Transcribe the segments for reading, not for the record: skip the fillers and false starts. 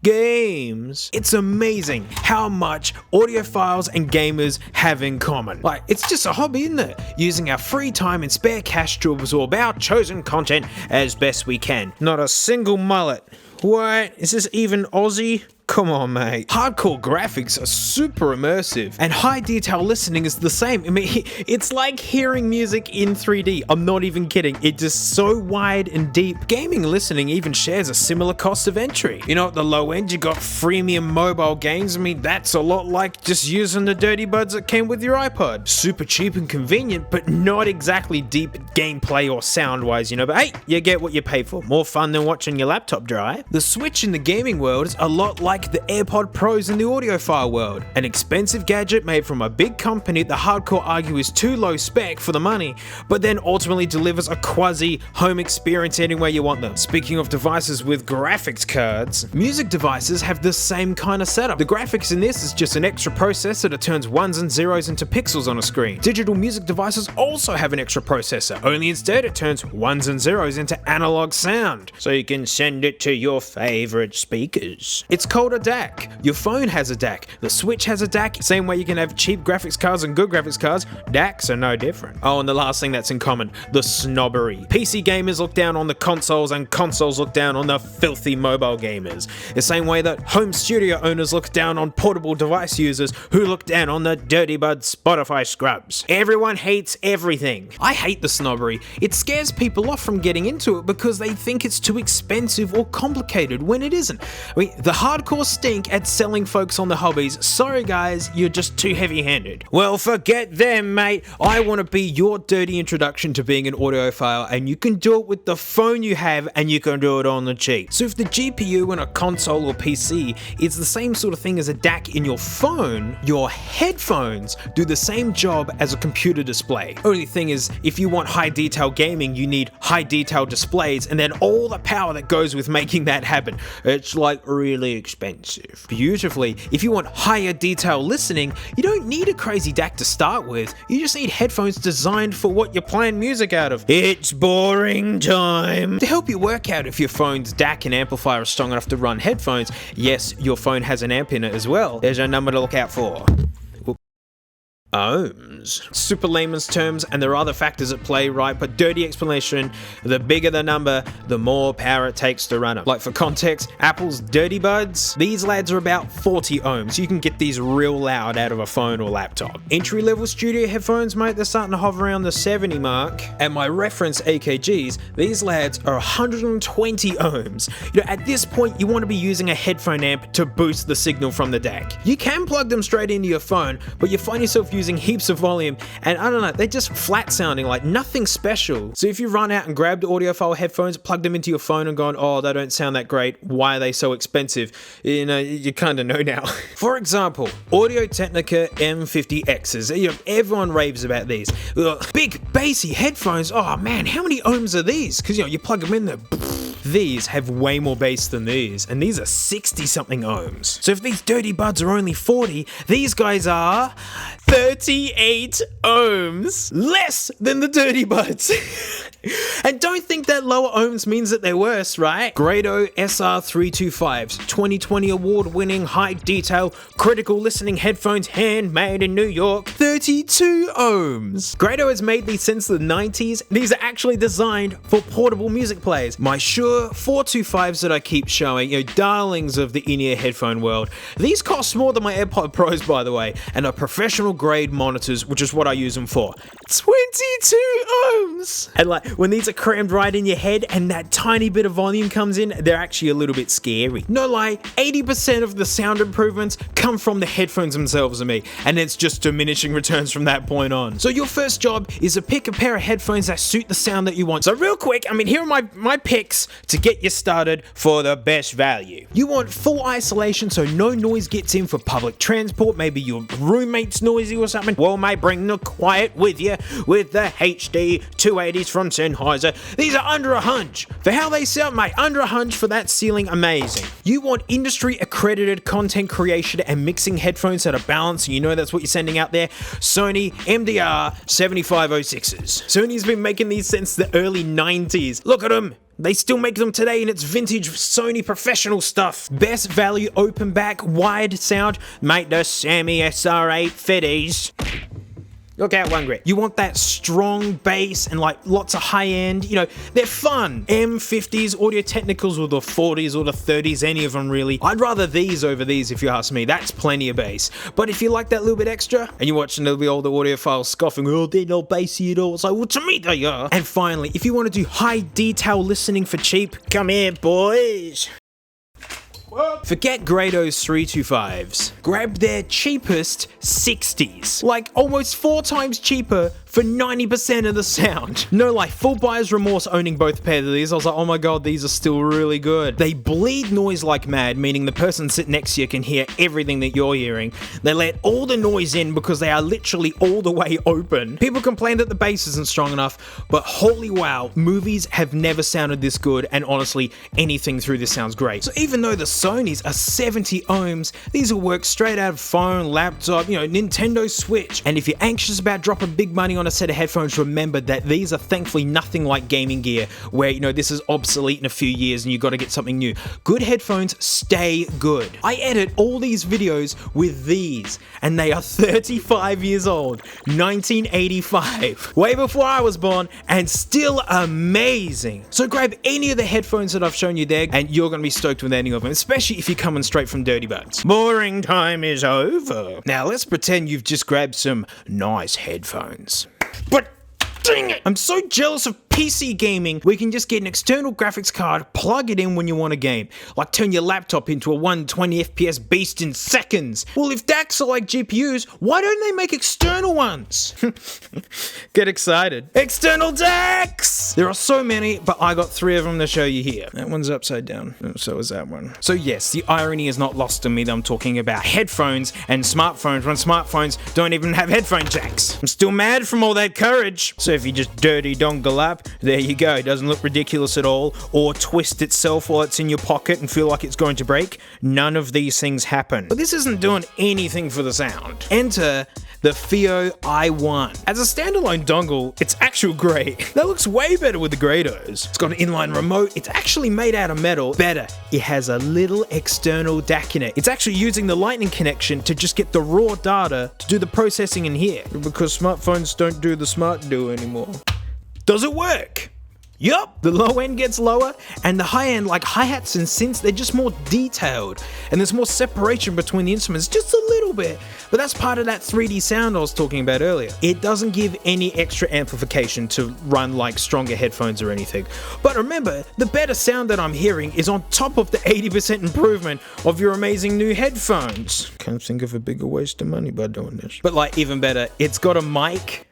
games. It's amazing how much audiophiles and gamers have in common. Like, it's just a hobby, isn't it? Using our free time and spare cash to absorb our chosen content as best we can. Not a single mullet. What? Is this even Aussie? Come on, mate. Hardcore graphics are super immersive, and high detail listening is the same. I mean, it's like hearing music in 3D. I'm not even kidding. It's just so wide and deep. Gaming listening even shares a similar cost of entry. You know, at the low end, you got freemium mobile games. I mean, that's a lot like just using the dirty buds that came with your iPod. Super cheap and convenient, but not exactly deep gameplay or sound-wise, you know. But hey, you get what you pay for. More fun than watching your laptop dry. The Switch in the gaming world is a lot like the AirPod Pros in the audiophile world. An expensive gadget made from a big company the hardcore argue is too low spec for the money, but then ultimately delivers a quasi home experience anywhere you want them. Speaking of devices with graphics cards, music devices have the same kind of setup. The graphics in this is just an extra processor that turns ones and zeros into pixels on a screen. Digital music devices also have an extra processor, only instead it turns ones and zeros into analog sound, so you can send it to your favorite speakers. It's called a DAC. Your phone has a DAC. The Switch has a DAC. Same way you can have cheap graphics cards and good graphics cards, DACs are no different. Oh, and the last thing that's in common, the snobbery. PC gamers look down on the consoles and consoles look down on the filthy mobile gamers. The same way that home studio owners look down on portable device users who look down on the dirty bud Spotify scrubs. Everyone hates everything. I hate the snobbery. It scares people off from getting into it because they think it's too expensive or complicated when it isn't. I mean, the hardcore stink at selling folks on the hobbies. Sorry guys, you're just too heavy-handed. Well, forget them, mate. I want to be your dirty introduction to being an audiophile, and you can do it with the phone you have, and you can do it on the cheap. So if the GPU in a console or PC is the same sort of thing as a DAC in your phone, your headphones do the same job as a computer display. Only thing is, if you want high detail gaming, you need high detail displays, and then all the power that goes with making that happen. It's like really expensive. Beautifully, if you want higher detail listening, you don't need a crazy DAC to start with. You just need headphones designed for what you're playing music out of. It's boring time. To help you work out if your phone's DAC and amplifier are strong enough to run headphones, yes, your phone has an amp in it as well. There's a number to look out for. Ohms. Super layman's terms, and there are other factors at play, right? But dirty explanation, the bigger the number, the more power it takes to run them. Like for context, Apple's dirty buds, these lads are about 40 ohms. You can get these real loud out of a phone or laptop. Entry-level studio headphones, mate, they're starting to hover around the 70 mark. At my reference AKGs, these lads are 120 ohms. You know, at this point, you want to be using a headphone amp to boost the signal from the DAC. You can plug them straight into your phone, but you find yourself using heaps of volume, and I don't know, they're just flat sounding, like nothing special. So if you run out and grabbed audiophile headphones, plugged them into your phone and gone, oh, they don't sound that great, why are they so expensive? You know, you kind of know now. For example, Audio Technica M50Xs. You know, everyone raves about these. Big bassy headphones. Oh man, how many ohms are these? Because you know, you plug them in there. These have way more bass than these, and these are 60 something ohms. So if these dirty buds are only 40, these guys are 38 ohms, less than the dirty buds. And don't think that lower ohms means that they're worse, right? Grado Sr325s, 2020 award-winning, high-detail, critical listening headphones handmade in New York, 32 ohms. Grado has made these since the 90s. These are actually designed for portable music players. My Shure 425s that I keep showing, you know, darlings of the in-ear headphone world. These cost more than my AirPod Pros, by the way, and are professional grade monitors, which is what I use them for. 22 ohms! And like, when these are crammed right in your head and that tiny bit of volume comes in, they're actually a little bit scary. No lie, 80% of the sound improvements come from the headphones themselves and me, and it's just diminishing returns from that point on. So your first job is to pick a pair of headphones that suit the sound that you want. So real quick, I mean, here are my picks to get you started for the best value. You want full isolation so no noise gets in for public transport, maybe your roommate's noisy or something. Well, mate, bring the quiet with you with the HD 280s from Sennheiser. These are under $100. For how they sound, mate, under $100 for that ceiling, amazing. You want industry accredited content creation and mixing headphones that are balanced, and you know that's what you're sending out there? Sony MDR 7506s. Sony's been making these since the early 90s. Look at them. They still make them today, and it's vintage Sony professional stuff. Best value open back wide sound, mate, the Sammy SR8 Fitties. Look out, one grit. You want that strong bass and like lots of high end, you know, they're fun. M50s, Audio Technicals, or the 40s or the 30s, any of them really. I'd rather these over these if you ask me. That's plenty of bass. But if you like that little bit extra and you're watching all the older audiophiles scoffing, oh, they're not bassy at all. It's like, well, to me they are. And finally, if you want to do high detail listening for cheap, come here, boys. Forget Grado Sr325s. Grab their cheapest 60s. Like almost 4 times cheaper for 90% of the sound. No lie, full buyer's remorse owning both pairs of these. I was like, oh my god, these are still really good. They bleed noise like mad, meaning the person sitting next to you can hear everything that you're hearing. They let all the noise in because they are literally all the way open. People complain that the bass isn't strong enough, but holy wow, movies have never sounded this good, and honestly, anything through this sounds great. So even though the Sonys are 70 ohms, these will work straight out of phone, laptop, you know, Nintendo Switch. And if you're anxious about dropping big money on a set of headphones, remember that these are thankfully nothing like gaming gear where, you know, this is obsolete in a few years and you got to get something new. Good headphones stay good. I edit all these videos with these and they are 35 years old, 1985, way before I was born, and still amazing. So grab any of the headphones that I've shown you there and you're going to be stoked with any of them, especially if you're coming straight from Dirty Bugs. Boring time is over. Now let's pretend you've just grabbed some nice headphones. But dang it! I'm so jealous of PC gaming where you can just get an external graphics card, plug it in when you want a game. Like turn your laptop into a 120 FPS beast in seconds. Well, if DACs are like GPUs, why don't they make external ones? Get excited. External DACs! There are so many, but I got 3 of them to show you here. That one's upside down. So is that one. So yes, the irony is not lost on me that I'm talking about headphones and smartphones when smartphones don't even have headphone jacks. I'm still mad from all that courage. So if you just dirty dongle up, there you go. It doesn't look ridiculous at all, or twist itself while it's in your pocket and feel like it's going to break. None of these things happen. But this isn't doing anything for the sound. Enter the FIO i1. As a standalone dongle, it's actually great. That looks way better with the Grados. It's got an inline remote. It's actually made out of metal. Better, it has a little external DAC in it. It's actually using the lightning connection to just get the raw data to do the processing in here, because smartphones don't do the smart do anymore. Does it work? Yup, the low end gets lower, and the high end, like hi-hats and synths, they're just more detailed, and there's more separation between the instruments, just a little bit. But that's part of that 3D sound I was talking about earlier. It doesn't give any extra amplification to run like stronger headphones or anything. But remember, the better sound that I'm hearing is on top of the 80% improvement of your amazing new headphones. Can't think of a bigger waste of money by doing this. But like even better, it's got a mic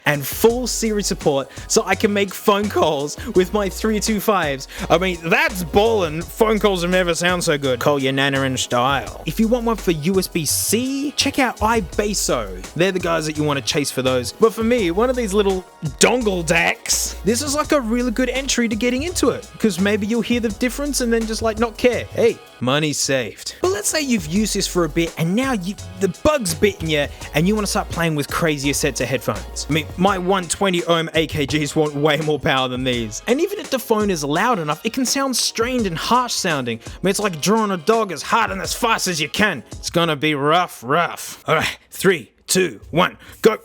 and full Siri support, so I can make phone calls with my 325s. I mean, that's ballin'. Phone calls have never sound so good. Call your nana in style. If you want one for USB-C, check out iBasso. They're the guys that you want to chase for those. But for me, one of these little dongle DACs, this is like a really good entry to getting into it, because maybe you'll hear the difference and then just like not care. Hey, money saved. But let's say you've used this for a bit and now the bug's bitten you and you want to start playing with crazier sets of headphones. I mean, my 120 ohm AKGs want way more power than these. And even if the phone is loud enough, it can sound strained and harsh sounding. I mean, it's like drawing a dog as hard and as fast as you can. It's gonna be rough. Alright, 3, 2, 1, go.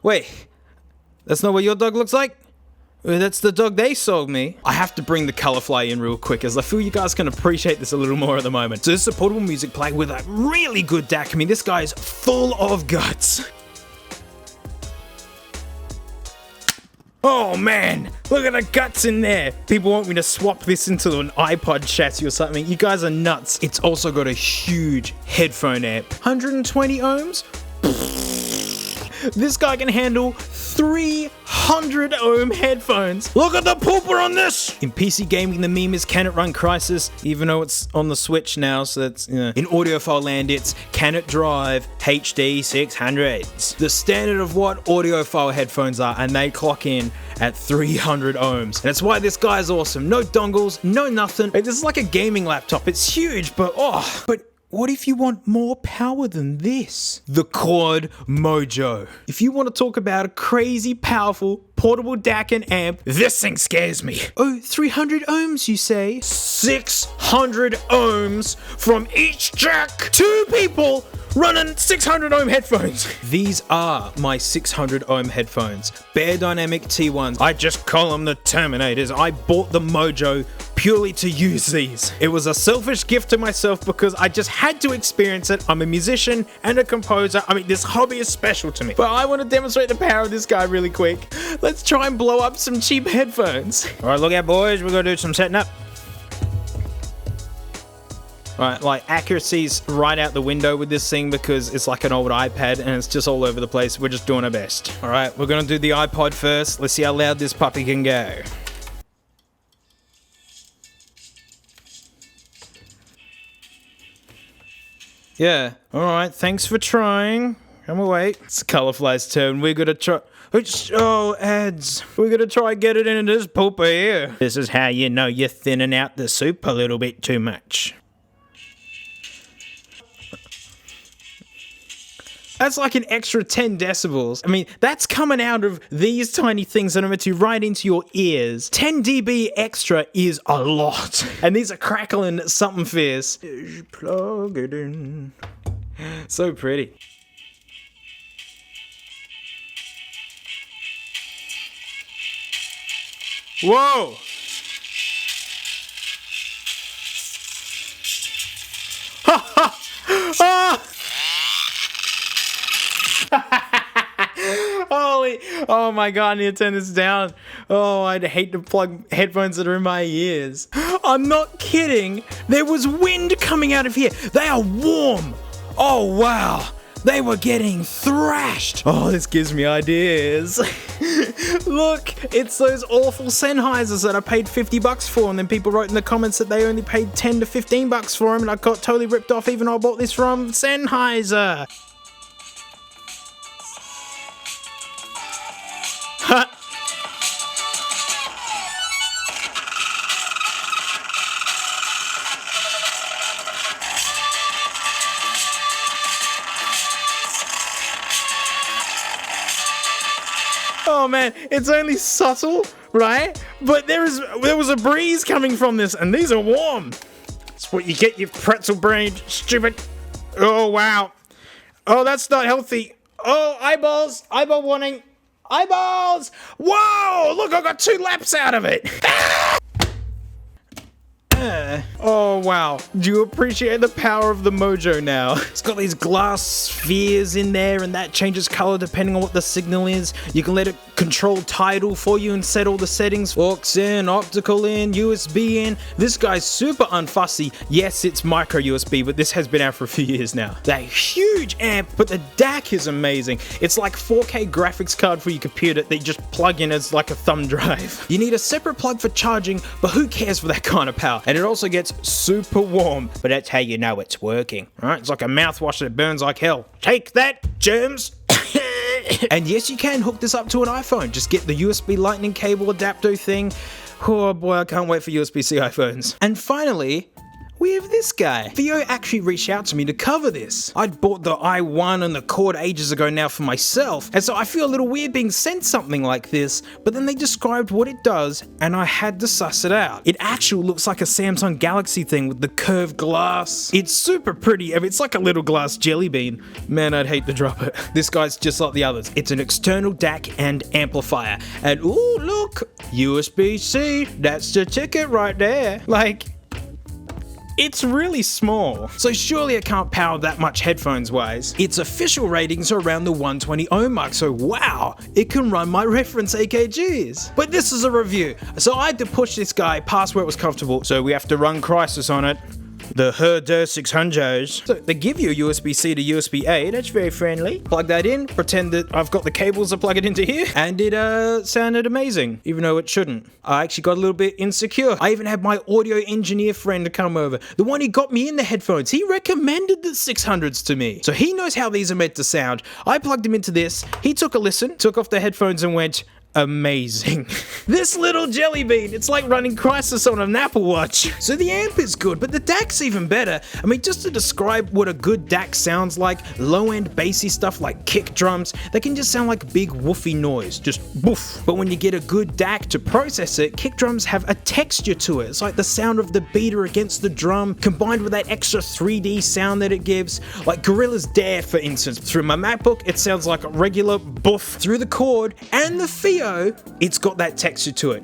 Wait, that's not what your dog looks like? That's the dog they sold me. I have to bring the color fly in real quick as I feel you guys can appreciate this a little more at the moment. So this is a portable music player with a really good DAC. I mean, this guy's full of guts. Oh man, look at the guts in there. People want me to swap this into an iPod chassis or something. You guys are nuts. It's also got a huge headphone amp. 120 ohms? This guy can handle 3 600 ohm headphones. Look at the pooper on this. In PC gaming, the meme is, can it run Crysis? Even though it's on the Switch now, so that's, In audiophile land, it's, can it drive HD 600s? The standard of what audiophile headphones are, and they clock in at 300 ohms. And that's why this guy's awesome. No dongles, no nothing. This is like a gaming laptop. It's huge, but what if you want more power than this? The Quad Mojo. If you want to talk about a crazy powerful portable DAC and amp, this thing scares me. Oh, 300 ohms, you say? 600 ohms from each jack. 2 people running 600 ohm headphones. These are my 600 ohm headphones. Bare Dynamic T1s. I just call them the Terminators. I bought the Mojo purely to use these. It was a selfish gift to myself because I just had to experience it. I'm a musician and a composer. I mean, this hobby is special to me. But I want to demonstrate the power of this guy really quick. Let's try and blow up some cheap headphones. All right, look out, boys. We're going to do some setting up. Right, like accuracy's right out the window with this thing because it's like an old iPad and it's just all over the place. We're just doing our best. All right, we're gonna do the iPod first. Let's see how loud this puppy can go. Yeah, all right, thanks for trying. Come away. It's Colorfly's turn. We're gonna try. Oh, ads. We're gonna try and get it into this pooper here. This is how you know you're thinning out the soup a little bit too much. That's like an extra 10 decibels. I mean, that's coming out of these tiny things that are meant to right into your ears. 10 dB extra is a lot. And these are crackling something fierce. Plug it in. So pretty. Whoa! Ha ha! Ah! Holy, oh my god, I need to turn this down. Oh, I'd hate to plug headphones that are in my ears. I'm not kidding. There was wind coming out of here. They are warm. Oh wow. They were getting thrashed. Oh, this gives me ideas. Look, it's those awful Sennheisers that I paid $50 for, and then people wrote in the comments that they only paid $10 to $15 for them, and I got totally ripped off even though I bought this from Sennheiser. Oh man, it's only subtle, right? But there was a breeze coming from this, and these are warm. That's what you get, you pretzel brained, stupid. Oh wow. Oh, that's not healthy. Oh, eyeballs, eyeball warning. Eyeballs! Whoa! Look, I got 2 laps out of it. Oh wow, do you appreciate the power of the Mojo now? It's got these glass spheres in there and that changes color depending on what the signal is. You can let it control tidal for you and set all the settings. Aux in, optical in, USB in. This guy's super unfussy. Yes, it's micro USB, but this has been out for a few years now. That huge amp, but the DAC is amazing. It's like 4K graphics card for your computer that you just plug in as like a thumb drive. You need a separate plug for charging, but who cares for that kind of power? And it also gets super warm, but that's how you know it's working. Alright, it's like a mouthwash that burns like hell. Take that, germs! And yes, you can hook this up to an iPhone. Just get the USB lightning cable adapter thing. Oh boy, I can't wait for USB-C iPhones. And finally, we have this guy. Theo actually reached out to me to cover this. I'd bought the i1 and the Cord ages ago now for myself, and so I feel a little weird being sent something like this, but then they described what it does, and I had to suss it out. It actually looks like a Samsung Galaxy thing with the curved glass. It's super pretty. I mean, it's like a little glass jelly bean. Man, I'd hate to drop it. This guy's just like the others. It's an external DAC and amplifier. And ooh, look, USB-C. That's the ticket right there. Like, it's really small, so surely it can't power that much headphones wise. Its official ratings are around the 120 ohm mark, so wow, it can run my reference AKGs. But this is a review, so I had to push this guy past where it was comfortable, so we have to run Crysis on it. The Grado 600s. So they give you a USB-C to USB-A, that's very friendly. Plug that in, pretend that I've got the cables to plug it into here, and it sounded amazing, even though it shouldn't. I actually got a little bit insecure. I even had my audio engineer friend to come over, the one who got me in the headphones. He recommended the 600s to me, so he knows how these are meant to sound. I plugged him into this, he took a listen, took off the headphones and went, amazing. This little jelly bean, it's like running Crisis on an Apple Watch. So the amp is good, but the DAC's even better. I mean, just to describe what a good DAC sounds like, low-end bassy stuff like kick drums, they can just sound like big woofy noise, just woof. But when you get a good DAC to process it, kick drums have a texture to it. It's like the sound of the beater against the drum, combined with that extra 3D sound that it gives. Like Gorilla's Dare, for instance. Through my MacBook, it sounds like a regular boof. Through the cord and the Fio, it's got that texture to it.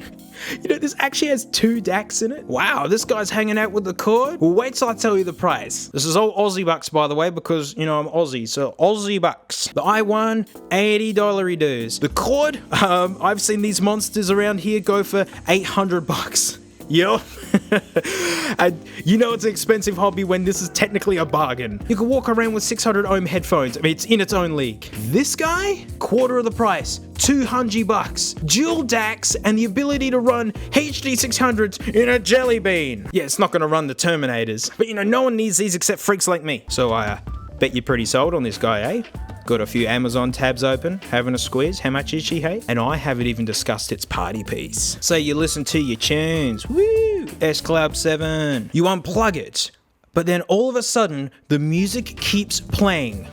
You know, this actually has 2 DACs in it. Wow, this guy's hanging out with the cord. Well, wait till I tell you the price. This is all Aussie bucks, by the way, because, you know, I'm Aussie, so Aussie bucks. The i1, $80 dues. The cord, I've seen these monsters around here go for $800. Yup. And you know it's an expensive hobby when this is technically a bargain. You can walk around with 600 ohm headphones. I mean, it's in its own league. This guy, quarter of the price, $200. Dual DACs and the ability to run HD 600s in a jelly bean. Yeah, it's not gonna run the Terminators, but you know, no one needs these except freaks like me. So I bet you're pretty sold on this guy, eh? Got a few Amazon tabs open, having a squeeze. How much is she, hey? And I haven't even discussed its party piece. So you listen to your tunes, woo, S Club 7. You unplug it, but then all of a sudden, the music keeps playing.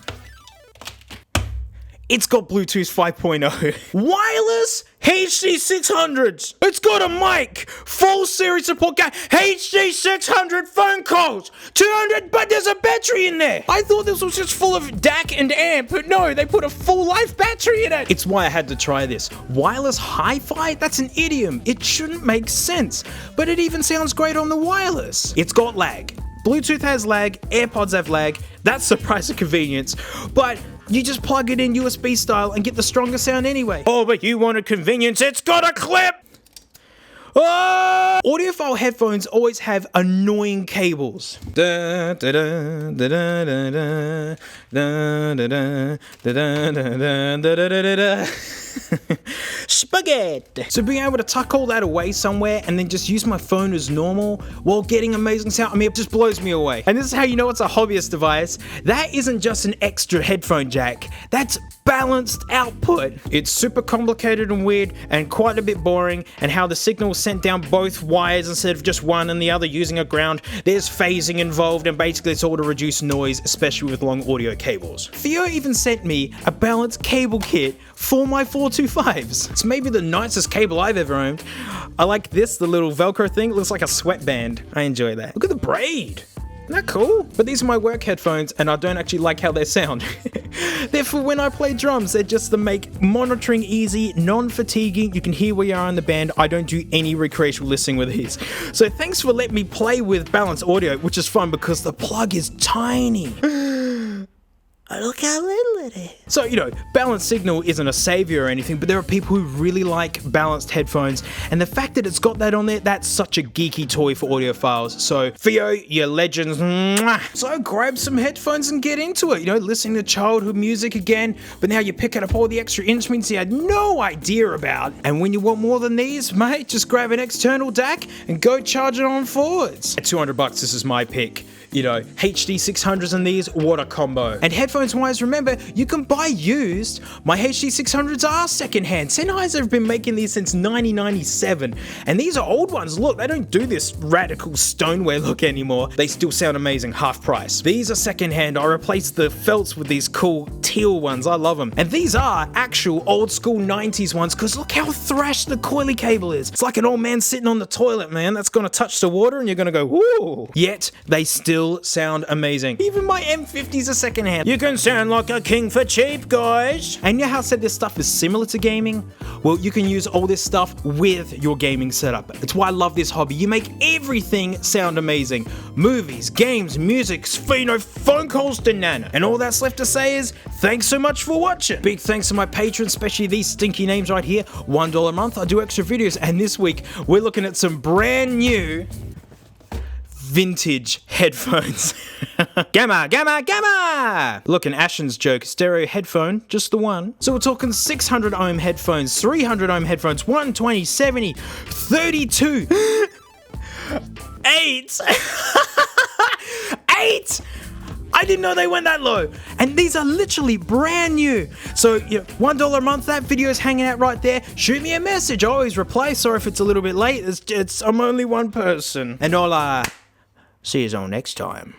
It's got Bluetooth 5.0. Wireless HD 600s. It's got a mic. Full series support. HD 600 phone calls. 200, but there's a battery in there. I thought this was just full of DAC and amp, but no, they put a full life battery in it. It's why I had to try this. Wireless hi-fi? That's an idiom. It shouldn't make sense, but it even sounds great on the wireless. It's got lag. Bluetooth has lag, AirPods have lag. That's the price of convenience, but you just plug it in USB style and get the stronger sound anyway. Oh, but you wanted convenience, it's got a clip! Oh! Audiophile headphones always have annoying cables. Spaghetti. So being able to tuck all that away somewhere and then just use my phone as normal while getting amazing sound, I mean, it just blows me away. And this is how you know it's a hobbyist device. That isn't just an extra headphone jack. That's balanced output. It's super complicated and weird and quite a bit boring, and how the signal is sent down both wires instead of just one and the other using a ground. There's phasing involved, and basically it's all to reduce noise, especially with long audio cables. Theo even sent me a balanced cable kit for my 425s. It's maybe the nicest cable I've ever owned. I like this, the little Velcro thing. It looks like a sweatband. I enjoy that. Look at the braid. Isn't that cool? But these are my work headphones, and I don't actually like how they sound. They're for when I play drums. They're just to make monitoring easy, non-fatiguing. You can hear where you are in the band. I don't do any recreational listening with these. So thanks for letting me play with balanced audio, which is fun because the plug is tiny. Look how little it is. So, you know, balanced signal isn't a savior or anything, but there are people who really like balanced headphones, and the fact that it's got that on there, that's such a geeky toy for audiophiles. So, Theo, you're legends. Mwah. So grab some headphones and get into it, you know, listening to childhood music again, but now you're picking up all the extra instruments you had no idea about. And when you want more than these, mate, just grab an external DAC and go charge it on forwards. At $200, this is my pick. You know, HD 600s and these, what a combo. And headphones wise, remember, you can buy used. My HD 600s are secondhand. Sennheiser have been making these since 1997. And these are old ones. Look, they don't do this radical stoneware look anymore. They still sound amazing, half price. These are secondhand. I replaced the felts with these cool teal ones. I love them. And these are actual old school 90s ones, because look how thrashed the coily cable is. It's like an old man sitting on the toilet, man. That's gonna touch the water and you're gonna go, woo. Yet, they still sound amazing. Even my M50s are secondhand. You can sound like a king for cheap, guys. And you know how I said this stuff is similar to gaming? Well, you can use all this stuff with your gaming setup. That's why I love this hobby. You make everything sound amazing. Movies, games, music, you know, phone calls to Nana. And all that's left to say is, thanks so much for watching. Big thanks to my patrons, especially these stinky names right here. $1 a month, I do extra videos. And this week, we're looking at some brand new vintage headphones. Gamma, gamma, gamma! Look, an Ashen's joke, stereo headphone, just the one. So we're talking 600 ohm headphones, 300 ohm headphones, 120, 70, 32, 8. 8! I didn't know they went that low. And these are literally brand new. So $1 a month, that video is hanging out right there. Shoot me a message. I always reply. Sorry if it's a little bit late. I'm only one person. And I'll see you all next time.